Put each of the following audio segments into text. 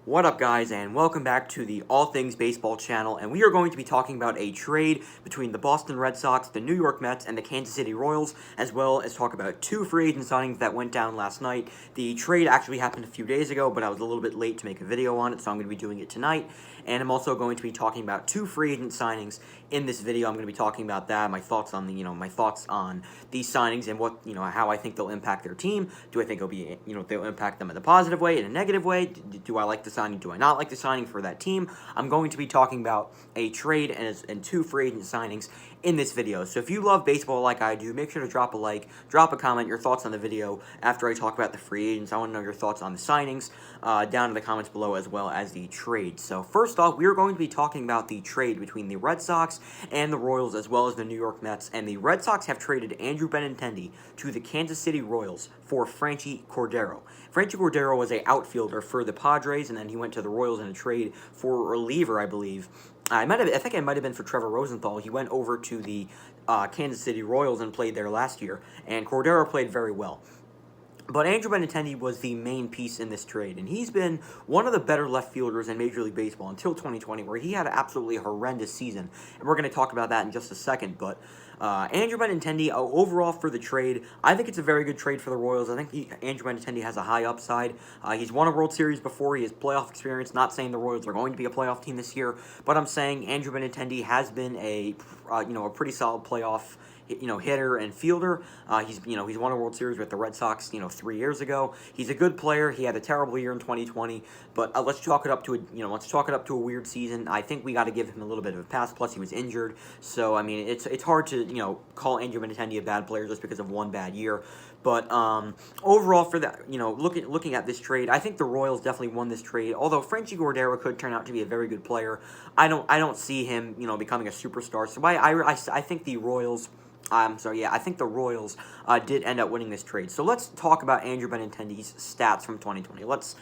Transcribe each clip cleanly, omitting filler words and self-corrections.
What up, guys, and welcome back to the All Things Baseball channel, and we are going to be talking about a trade between the Boston Red Sox, the New York Mets, and the Kansas City Royals, as well as talk about two free agent signings that went down last night. The trade actually happened a few days ago, but I was a little bit late to make a video on it, so I'm going to be doing it tonight, and I'm also going to be talking about two free agent signings in this video. I'm going to be talking about that, my thoughts on these signings and what, how I think they'll impact their team. Do I think they'll impact them in a positive way, in a negative way? Do I like the signing? Do I not like the signing for that team? I'm going to be talking about a trade and two free agent signings in this video. So if you love baseball like I do, make sure to drop a like, drop a comment, your thoughts on the video after I talk about the free agents. I want to know your thoughts on the signings down in the comments below, as well as the trade. So first off, we are going to be talking about the trade between the Red Sox and the Royals, as well as the New York Mets. And the Red Sox have traded Andrew Benintendi to the Kansas City Royals for Franchy Cordero. Franchy Cordero was an outfielder for the Padres, and then he went to the Royals in a trade for a reliever, I believe. I think it might have been for Trevor Rosenthal. He went over to the Kansas City Royals and played there last year, and Cordero played very well. But Andrew Benintendi was the main piece in this trade, and he's been one of the better left fielders in Major League Baseball until 2020, where he had an absolutely horrendous season, and we're going to talk about that in just a second. But Andrew Benintendi, overall for the trade, I think it's a very good trade for the Royals. I think Andrew Benintendi has a high upside. He's won a World Series before. He has playoff experience. Not saying the Royals are going to be a playoff team this year, but I'm saying Andrew Benintendi has been a pretty solid playoff hitter and fielder. He's won a World Series with the Red Sox, 3 years ago. He's a good player. He had a terrible year in 2020, but let's chalk it up to a weird season. I think we got to give him a little bit of a pass. Plus, he was injured, so I mean, it's hard to call Andrew Benintendi a bad player just because of one bad year. But overall, for that, looking at this trade, I think the Royals definitely won this trade. Although Franchy Cordero could turn out to be a very good player, I don't see him becoming a superstar. So I think the Royals. I think the Royals did end up winning this trade. So let's talk about Andrew Benintendi's stats from 2020. Let's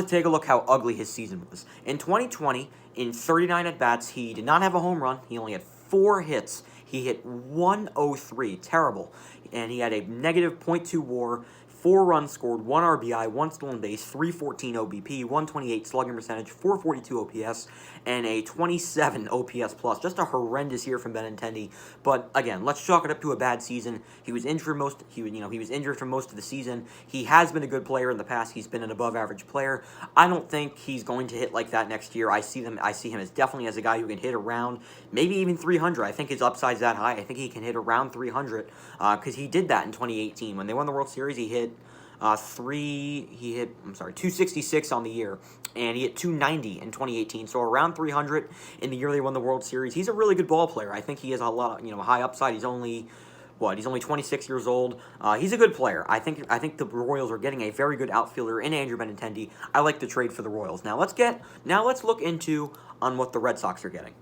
take a look how ugly his season was. In 2020, in 39 at-bats, he did not have a home run. He only had 4 hits. He hit 103, terrible. And he had a negative .2 WAR, 4 runs scored, 1 RBI, 1 stolen base, 314 OBP, 128 slugging percentage, 442 OPS, and a 27 OPS plus. Just a horrendous year from Benintendi. But again, let's chalk it up to a bad season. He was injured he was injured for most of the season. He has been a good player in the past. He's been an above-average player. I don't think he's going to hit like that next year. I see him as definitely as a guy who can hit around maybe even 300. I think his upside's that high. I think he can hit around 300 because he did that in 2018 when they won the World Series. He hit 266 on the year, and he hit 290 in 2018, so around 300 in the year they won the World Series. He's a really good ball player. I think he has a lot, high upside. He's only 26 years old. He's a good player. I think the Royals are getting a very good outfielder in Andrew Benintendi. I like the trade for the Royals. Now let's look into on what the Red Sox are getting.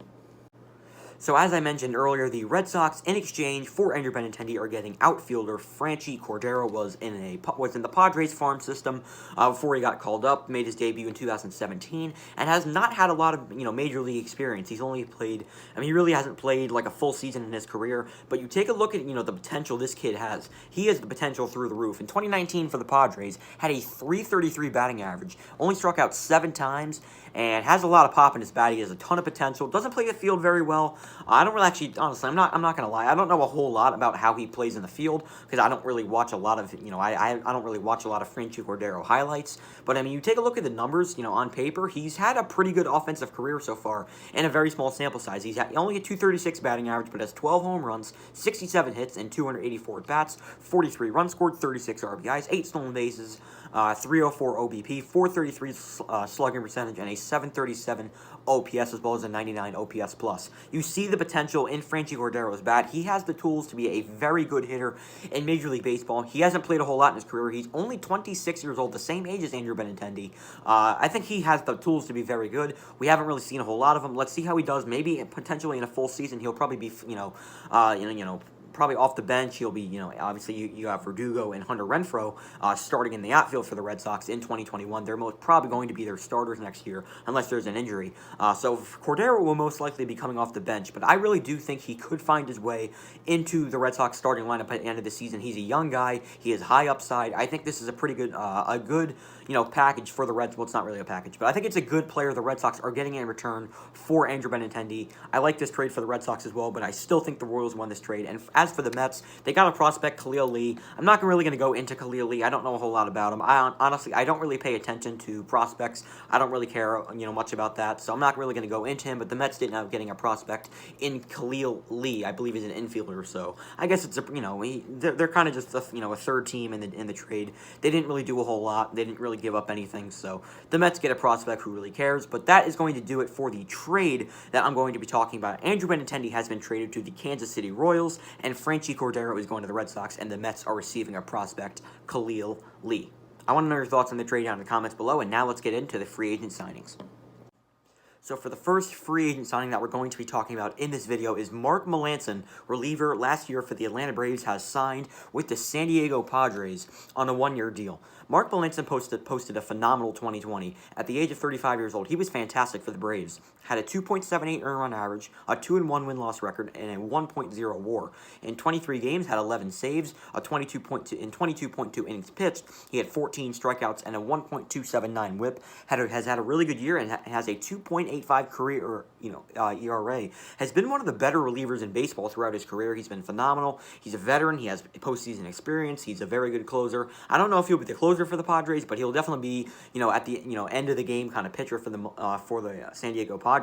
So as I mentioned earlier, the Red Sox, in exchange for Andrew Benintendi, are getting outfielder Franchy Cordero. Was in the Padres farm system before he got called up. Made his debut in 2017 and has not had a lot of major league experience. He's only played. He really hasn't played like a full season in his career. But you take a look at the potential this kid has. He has the potential through the roof. In 2019 for the Padres, had a .333 batting average. Only struck out 7 times and has a lot of pop in his bat. He has a ton of potential. Doesn't play the field very well. I don't really honestly, I'm not gonna lie. I don't know a whole lot about how he plays in the field because I don't really watch a lot of, I don't really watch a lot of Franchy Cordero highlights. But you take a look at the numbers, on paper, he's had a pretty good offensive career so far in a very small sample size. He only had 236 batting average, but has 12 home runs, 67 hits, and 284 at-bats, 43 runs scored, 36 RBIs, 8 stolen bases, 304 OBP, 433 slugging percentage, and a 737 OPS, as well as a 99 OPS plus. You see the potential in Franchy Cordero's bat. He has the tools to be a very good hitter in Major League Baseball. He hasn't played a whole lot in his career. He's only 26 years old, the same age as Andrew Benintendi. I think he has the tools to be very good. We haven't really seen a whole lot of him. Let's see how he does. Maybe potentially in a full season, he'll probably be, probably off the bench. He'll be, obviously you have Verdugo and Hunter Renfroe starting in the outfield for the Red Sox in 2021. They're most probably going to be their starters next year unless there's an injury. So Cordero will most likely be coming off the bench, but I really do think he could find his way into the Red Sox starting lineup at the end of the season. He's a young guy. He has high upside. I think this is a pretty good, package for the Reds. Well, it's not really a package, but I think it's a good player the Red Sox are getting in return for Andrew Benintendi. I like this trade for the Red Sox as well, but I still think the Royals won this trade. And as for the Mets, they got a prospect, Khalil Lee. I'm not really going to go into Khalil Lee. I don't know a whole lot about him. Honestly, I don't really pay attention to prospects. I don't really care, much about that, so I'm not really going to go into him. But the Mets didn't end up getting a prospect in Khalil Lee. I believe he's an infielder, so I guess it's they're kind of just a third team in the trade. They didn't really do a whole lot. They didn't really give up anything, so the Mets get a prospect who really cares. But that is going to do it for the trade that I'm going to be talking about. Andrew Benintendi has been traded to the Kansas City Royals, and Franchy Cordero is going to the Red Sox, and the Mets are receiving a prospect, Khalil Lee. I want to know your thoughts on the trade down in the comments below, and now let's get into the free agent signings. So for the first free agent signing that we're going to be talking about in this video is Mark Melancon, reliever last year for the Atlanta Braves, has signed with the San Diego Padres on a one-year deal. Mark Melancon posted a phenomenal 2020. At the age of 35 years old, he was fantastic for the Braves. Had a 2.78 earned run average, a 2-1 win-loss record, and a 1.0 WAR. In 23 games, had 11 saves, a 22.2 innings pitched. He had 14 strikeouts and a 1.279 WHIP. Has had a really good year and has a 2.85 career ERA. Has been one of the better relievers in baseball throughout his career. He's been phenomenal. He's a veteran. He has postseason experience. He's a very good closer. I don't know if he'll be the closer for the Padres, but he'll definitely be, at the end of the game kind of pitcher for the San Diego Padres.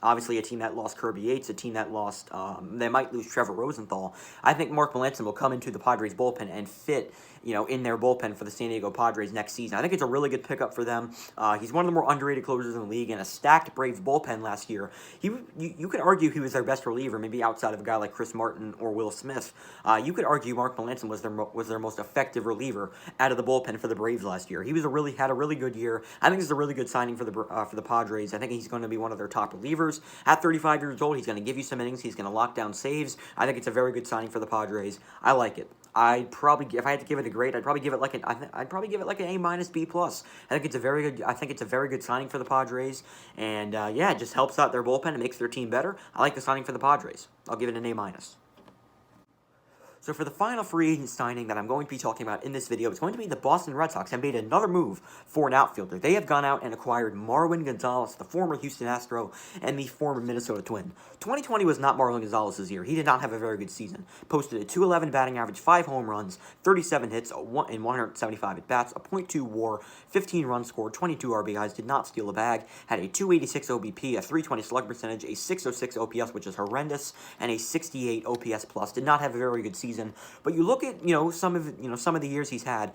Obviously, a team that lost Kirby Yates, a team that lost, they might lose Trevor Rosenthal. I think Mark Melancon will come into the Padres bullpen and fit, in their bullpen for the San Diego Padres next season. I think it's a really good pickup for them. He's one of the more underrated closers in the league, and a stacked Braves bullpen last year. You could argue he was their best reliever, maybe outside of a guy like Chris Martin or Will Smith. You could argue Mark Melancon was their most effective reliever out of the bullpen for the Braves last year. He had a really good year. I think this is a really good signing for the Padres. I think he's going to be one of their top relievers. At 35 years old, he's going to give you some innings. He's going to lock down saves. I think it's a very good signing for the Padres. I like it. If I had to give it a grade, I'd probably give it like an A- B+. I think it's a very good signing for the Padres, and it just helps out their bullpen and makes their team better. I like the signing for the Padres. I'll give it an A-. So for the final free agent signing that I'm going to be talking about in this video, it's going to be the Boston Red Sox have made another move for an outfielder. They have gone out and acquired Marwin Gonzalez, the former Houston Astro and the former Minnesota Twin. 2020 was not Marwin Gonzalez's year. He did not have a very good season. Posted a .211 batting average, 5 home runs, 37 hits in 175 at-bats, a .2 WAR, 15 runs scored, 22 RBIs, did not steal a bag, had a .286 OBP, a .320 slug percentage, a .606 OPS, which is horrendous, and a .68 OPS plus. Did not have a very good season. But you look at some of the years he's had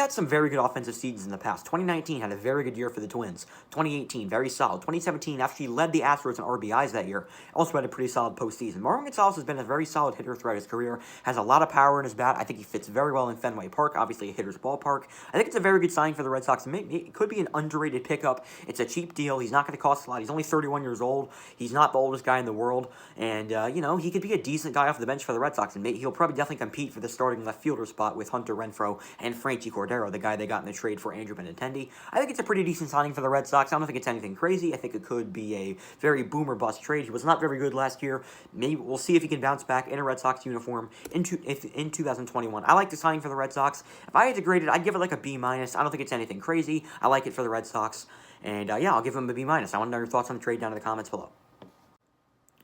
some very good offensive seasons in the past. 2019 had a very good year for the Twins. 2018 very solid. 2017 actually led the Astros in RBIs that year. Also had a pretty solid postseason. Marwin Gonzalez has been a very solid hitter throughout his career. Has a lot of power in his bat. I think he fits very well in Fenway Park. Obviously a hitter's ballpark. I think it's a very good sign for the Red Sox. It could be an underrated pickup. It's a cheap deal. He's not going to cost a lot. He's only 31 years old. He's not the oldest guy in the world, and he could be a decent guy off the bench for the Red Sox, and he'll probably definitely compete for the starting left fielder spot with Hunter Renfroe and Franchy Cordero, the guy they got in the trade for Andrew Benintendi. I think it's a pretty decent signing for the Red Sox. I don't think it's anything crazy. I think it could be a very boom or bust trade. He was not very good last year. Maybe we'll see if he can bounce back in a Red Sox uniform in 2021. I like the signing for the Red Sox. If I had to grade it, I'd give it like a B-. I don't think it's anything crazy. I like it for the Red Sox. And I'll give him a B-. I want to know your thoughts on the trade down in the comments below.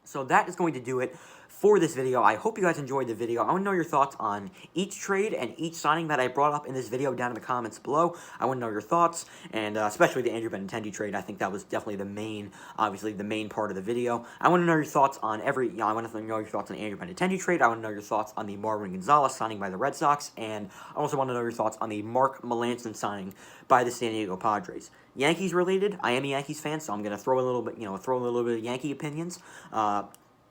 So that is going to do it for this video. I hope you guys enjoyed the video. I want to know your thoughts on each trade and each signing that I brought up in this video down in the comments below. I want to know your thoughts, and especially the Andrew Benintendi trade. I think that was definitely the main part of the video. I want to know your thoughts on I want to know your thoughts on the Andrew Benintendi trade. I want to know your thoughts on the Marwin Gonzalez signing by the Red Sox, and I also want to know your thoughts on the Mark Melancon signing by the San Diego Padres. Yankees related, I am a Yankees fan, so I'm going to throw a little bit of Yankee opinions.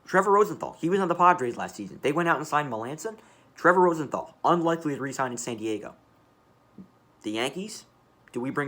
Trevor Rosenthal, he was on the Padres last season. They went out and signed Melancon. Trevor Rosenthal, unlikely to re-sign in San Diego. The Yankees, Do we bring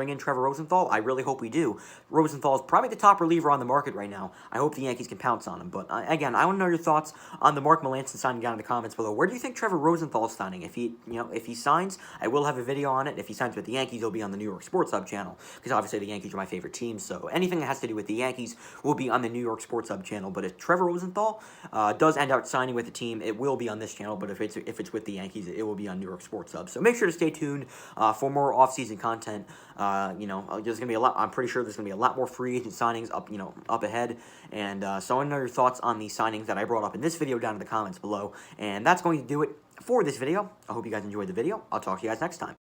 in Trevor Rosenthal? I really hope we do. Rosenthal is probably the top reliever on the market right now. I hope the Yankees can pounce on him. But again, I want to know your thoughts on the Mark Melancon signing down in the comments below. Where do you think Trevor Rosenthal is signing? If he signs, I will have a video on it. If he signs with the Yankees, it'll be on the New York Sports Hub channel because obviously the Yankees are my favorite team. So anything that has to do with the Yankees will be on the New York Sports Hub channel. But if Trevor Rosenthal does end up signing with the team, it will be on this channel. But if it's with the Yankees, it will be on New York Sports Hub. So make sure to stay tuned for more off-season content. There's gonna be a lot. I'm pretty sure there's gonna be a lot more free agent signings up ahead. And so I want to know your thoughts on the signings that I brought up in this video down in the comments below. And that's going to do it for this video. I hope you guys enjoyed the video. I'll talk to you guys next time.